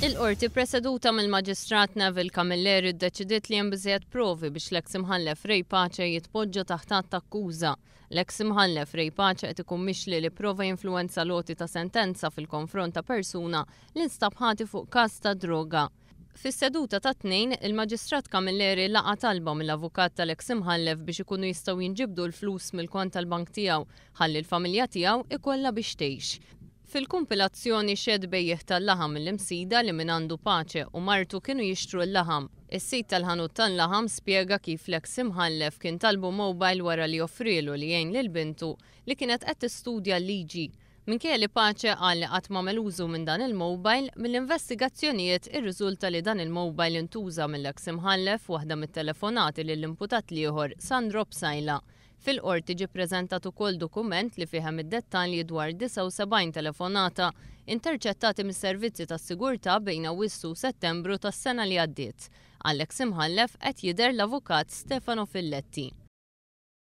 Il-qorti preseduta mill-Maġistrat Neville Camilleri ddeċidiet li hemm biżżejjed provi biex l-eks imħallef Ray Pace jitpoġġa taħt att akkuża. L-eks imħallef Ray Pace qed ikun mixli li prova jinfluwenza loti ta' sentenza fil-konfront ta' persuna li nstab ħati fuq każ ta' droga. Fis-seduta ta' tnejn, il-Maġistrat Camilleri laqa' talba mill-avukat tal-eks imħallef biex ikunu jistgħu jinġibdu l-flus mill-kont tal-bank tiegħu ħalli l-familja tiegħu ikollha biex tgħix. Fil-kumpilazzjoni xed bejjeħ tal-laħam mill-imsida li minn għandu Pace u martu kienu jixtru l-laħam. Is-sit tal-ħanut tal-laħam spjega kif l-eks imħallef kien talbu mobile wara li joffrilu li jgħin lil bintu li kienet qed tistudja l-liġi. Minkejja li Pace qal li qatt m'għamel użu minn dan il-mobile, mill-investigazzjonijiet irriżulta li dan il-mobile intuża mill-eks imħallef waħda mit-telefonati lill-imputat ieħor Sandro Bsajla. Fil-qorti ġie ppreżentat ukoll dokument li fih hemm id-dettalji dwar 79 telefonata interċettati mis-servizzi tas-sigurtà bejn Awwissu u Settembru tas-sena li għaddiet. Għall-eks imħallef qed jidher l-avukat Stefano Filletti.